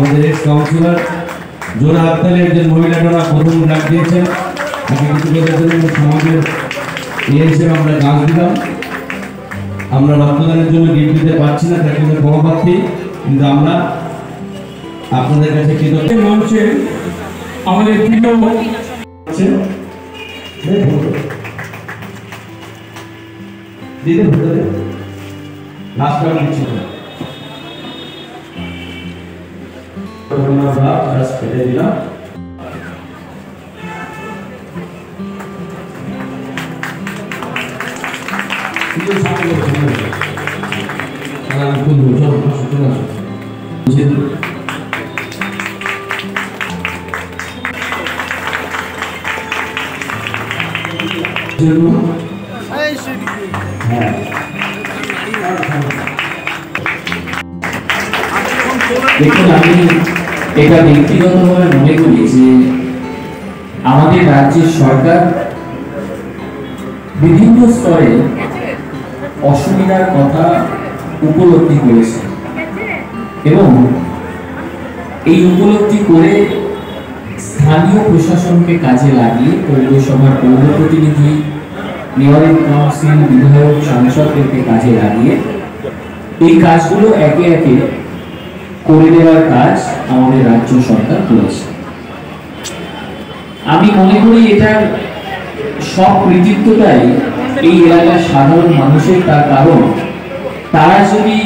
আমাদের ex councillor জোনা আক্তার একজন মহিলারা প্রথম ডাক দিয়েছেন, তাকে কিছু বলার জন্য সমাজের হিসেবে আমরা গাছ দিলাম। আমরা রক্তদানের জন্য গিফট দিতে পারছি না, তার জন্য ক্ষমা প্রার্থী, কিন্তু আমরা আপনাদের কাছে কৃতজ্ঞ। মঞ্চে আমাদের প্রিয় দিতে ভেতরে লাস্টটা দিচ্ছি কেটে দিলাম। দেখুন, আমি এটা ব্যক্তিগতভাবে মনে করি যে আমাদের রাজ্যের সরকার বিভিন্ন স্তরে অসুবিধার কথা উপলব্ধি করেছে এবং এই উপলব্ধি করে স্থানীয় প্রশাসনকে কাজে লাগিয়ে পৌরসভার পৌর প্রতিনিধি, মেয়রের কাউন্সিল, বিধায়ক, সাংসদদেরকে কাজে লাগিয়ে এই কাজগুলো একে একে করে দেওয়ার কাজ আমাদের রাজ্য সরকার করেছে। আমি মনে করি এটার সব কৃতিত্বটাই এই এলাকার সাধারণ মানুষের, তার কারণ তারা যদি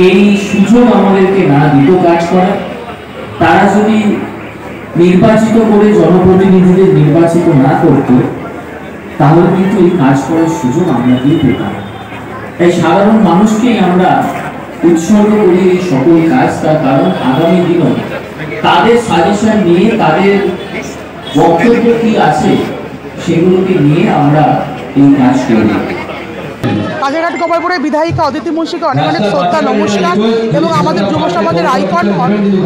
এই সুযোগ আমাদেরকে না দিত কাজ করার, তারা যদি নির্বাচিত করে জনপ্রতিনিধিদের নির্বাচিত না করত, তাহলে কিন্তু এই কাজ করার সুযোগ আমরা দিয়ে পেতাম। তাই সাধারণ মানুষকেই আমরা উৎসর্গ করি এই সকল কাজ, তার কারণ আগামী দিনও তাদের সাজেশন নিয়ে, তাদের বক্তব্য কি আছে সেগুলোকে নিয়ে আমরা এই কাজ করি। কাজেরহাট গোপালপুরের বিধায়িকা অদিতি মুন্সিকে অনেক অনেক শ্রদ্ধা, নমস্কার। এবং আমাদের যুব সমাজের আইকন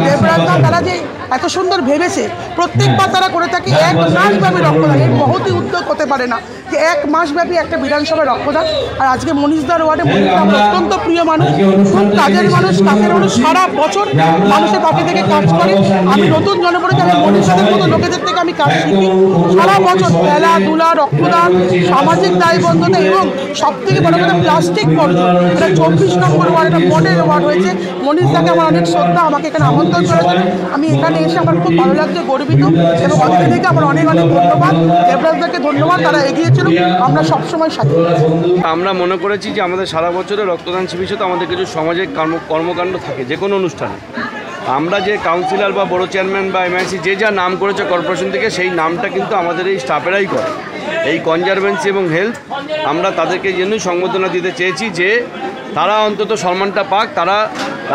দেবরাজদা, তারা যে এত সুন্দর ভেবেছে, প্রত্যেকবার তারা করে থাকে এক মাসব্যাপী রক্তদান। এর মহতি উদ্যোগ হতে পারে না যে এক মাসব্যাপী একটা বিধানসভায় রক্তদান। আর আজকে মনীষদার ওয়ার্ডে মনীষদা আমার অত্যন্ত প্রিয় মানুষ, খুব কাজের মানুষ, কাজের মানুষ, সারা বছর মানুষের পাশে থেকে কাজ করে। আমি নতুন জনপ্রতিনিধি, আমি মনীষদাদের মতো লোকেদের থেকে আমি কাজ শিখি। সারা বছর খেলাধুলা, রক্তদান, সামাজিক দায়বদ্ধতা এবং সবথেকে বড় কথা প্লাস্টিক বর্জন। এটা 24 নম্বর ওয়ার্ড, একটা মডেল ওয়ার্ড হয়েছে। মনীষদাকে আমার অনেক শ্রদ্ধা, আমাকে এখানে আমন্ত্রণ করেছেন। আমি এখানে এসে আমার খুব ভালো লাগছে, গর্বিত। এবং অতিথিকে আমার অনেক অনেক ধন্যবাদ, দেবরাজদাকে ধন্যবাদ, তারা এগিয়েছিল, আমরা সবসময় সাথে। আমরা মনে করেছি যে আমাদের সারা বছরে রক্তদান শিবির সাথে আমাদের কিছু সামাজিক কর্মকাণ্ড থাকে যে কোনো অনুষ্ঠানে। আমরা যে কাউন্সিলর বা বড় চেয়ারম্যান বা এমআইসি যে যা নাম করেছে কর্পোরেশন থেকে, সেই নামটা কিন্তু আমাদের এই স্টাফেরাই করে। এই কনজারভেন্সি এবং হেলথ, আমরা তাদেরকে জন্যই সংবর্ধনা দিতে চেয়েছি যে তারা অন্তত সম্মানটা পাক। তারা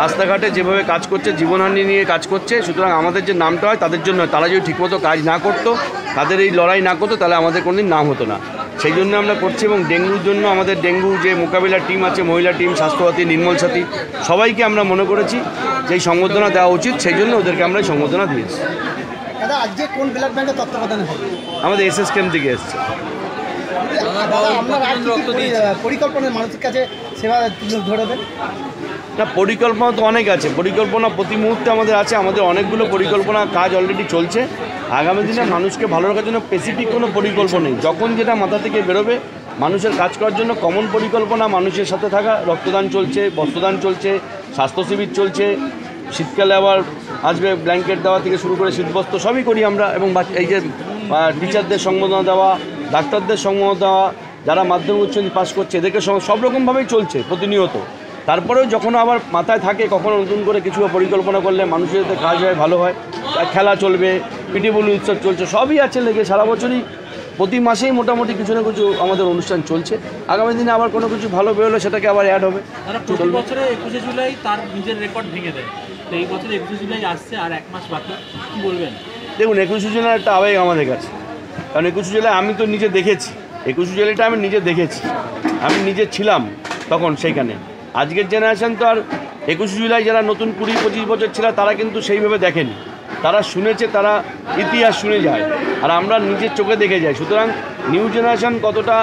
রাস্তাঘাটে যেভাবে কাজ করছে, জীবনহানি নিয়ে কাজ করছে, সুতরাং আমাদের যে নামটা হয় তাদের জন্য। তারা যদি ঠিকমতো কাজ না করতো, তাদের এই লড়াই না করতো, তাহলে আমাদের কোনোদিন নাম হতো না। সেই জন্য আমরা করছি। এবং ডেঙ্গুর জন্য আমাদের ডেঙ্গু যে মোকাবিলার টিম আছে, মহিলা টিম, স্বাস্থ্যসাথী, নির্মল সাথী, সবাইকে আমরা মনে করেছি যে এই সংবর্ধনা দেওয়া উচিত, সেই জন্য ওদেরকে আমরা এই সংবর্ধনা দিয়েছি। আজকে কোন ব্লাড ব্যাংকের তত্ত্বাবধানে হবে? আমাদের এসএসকেএম থেকে এসছে। পরিকল্পনা মানুষের কাছে সেবা ধরবেন না, পরিকল্পনা তো অনেক আছে। পরিকল্পনা প্রতি মুহূর্তে আমাদের আছে। আমাদের অনেকগুলো পরিকল্পনা কাজ অলরেডি চলছে। আগামী দিনে মানুষকে ভালো রাখার জন্য স্পেসিফিক কোনো পরিকল্পনা নেই। যখন যেটা মাথা থেকে বেরোবে, মানুষের কাজ করার জন্য কমন পরিকল্পনা, মানুষের সাথে থাকা, রক্তদান চলছে, বস্ত্রদান চলছে, স্বাস্থ্য শিবির চলছে, শীতকালে আবার আসবে ব্ল্যাঙ্কেট দেওয়া থেকে শুরু করে শীতবস্ত্র সবই করি আমরা। এবং এই যে টিচারদের সংবর্ধনা দেওয়া, ডাক্তারদের সংবর্ধনা দেওয়া, যারা মাধ্যমিক উচ্চ পাস করছে, এদেরকে সব রকমভাবেই চলছে প্রতিনিয়ত। তারপরেও যখন আবার মাথায় থাকে কখনো নতুন করে কিছু পরিকল্পনা করলে মানুষের যাতে কাজ হয়, ভালো হয়। খেলা চলবে, পিটিবুল উৎসব চলছে, সবই আছে লেগে। সারা বছরই প্রতি মাসেই মোটামুটি কিছু না কিছু আমাদের অনুষ্ঠান চলছে। আগামী দিনে আবার কোনো কিছু ভালো বেরোলে সেটাকে আবার অ্যাড হবে। প্রতি বছরে 21শে জুলাই তার নিজের রেকর্ড ভেঙে দেয়, তো এই বছর 21শে জুলাই আসছে, আর এক মাস বাকি, কী বলবেন? দেখুন, 21শে জুলাই একটা আবেগ আমাদের কাছে, কারণ 21শে জুলাই আমি তো নিজে দেখেছি। 21শে জুলাইটা আমি নিজে দেখেছি, আমি নিজে ছিলাম তখন সেইখানে। আজকের জেনারেশন তো আর 21শে জুলাই যারা নতুন 20-25 বছর ছিল, তারা কিন্তু সেইভাবে দেখেনি। তারা শুনেছে, তারা ইতিহাস শুনে যায়, আর আমরা নিজের চোখে দেখে যাই। সুতরাং নিউ জেনারেশন কতটা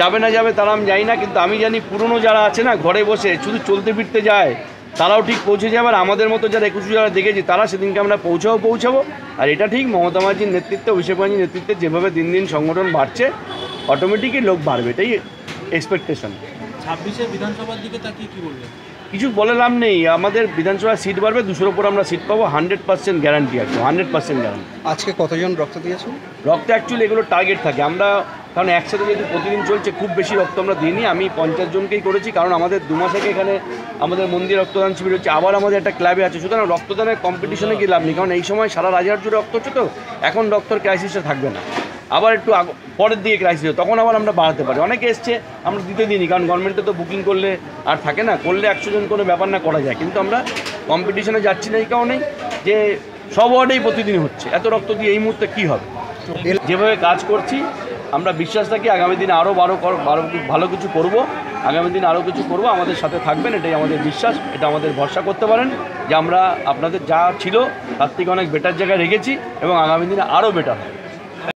যাবে না যাবে তারা আমি জানি না, কিন্তু আমি জানি পুরনো যারা আছে না, ঘরে বসে শুধু চলতে ফিরতে যায়, তারাও ঠিক পৌঁছে যাবে। আর আমাদের মতো যারা 21 যারা দেখেছি তারা সেদিনকে আমরা পৌঁছাবো। আর এটা ঠিক মমতা ব্যানার্জির নেতৃত্বে, অভিষেক ব্যানার্জির নেতৃত্বে যেভাবে দিন দিন সংগঠন বাড়ছে, অটোমেটিকই লোক বাড়বে, এটাই এক্সপেকটেশন। 26 বিধানসভার দিকে তাকিয়ে কি বলবেন? কিছু বলে লাভ নেই, আমাদের বিধানসভায় সিট বাড়বে, 200-র উপর আমরা সিট পাবো, 100% গ্যারান্টি আছে, 100% গ্যারান্টি। আজকে কতজন রক্ত দিয়েছেন? রক্ত অ্যাকচুয়ালি এগুলো টার্গেট থাকে, আমরা কারণ একসাথে যেহেতু প্রতিদিন চলছে খুব বেশি রক্ত আমরা দিইনি, আমি 50 জনকেই করেছি, কারণ আমাদের 2 মাস আগে এখানে আমাদের মন্দির রক্তদান শিবির হচ্ছে, আবার আমাদের একটা ক্লাবে আছে, সুতরাং রক্তদানের কম্পিটিশনে গিয়ে লাভ নেই, কারণ এই সময় সারা রাজার জুড়ে রক্ত হচ্ছে, তো এখন রক্তর ক্রাইসিসটা থাকবে না, আবার একটু পরের দিকে ক্রাইসিস, তখন আবার আমরা বাড়াতে পারি। অনেকে এসছে, আমরা দিতে দিইনি, কারণ গভর্নমেন্টে তো বুকিং করলে আর থাকে না, করলে 100 জন কোনো ব্যাপার না, করা যায়, কিন্তু আমরা কম্পিটিশনে যাচ্ছি না এই কারণেই যে সব ওয়ার্ডেই প্রতিদিন হচ্ছে, এত রক্ত দিয়ে এই মুহূর্তে কী হবে। যেভাবে কাজ করছি আমরা বিশ্বাস রাখি আগামী দিনে আরও ভালো কিছু করব, আগামী দিনে আরও কিছু করব, আমাদের সাথে থাকবেন, এটাই আমাদের বিশ্বাস, এটা আমাদের ভরসা করতে পারেন যে আমরা আপনাদের যা ছিল তার থেকে অনেক বেটার জায়গায় রেখেছি এবং আগামী দিনে আরও বেটার হবে।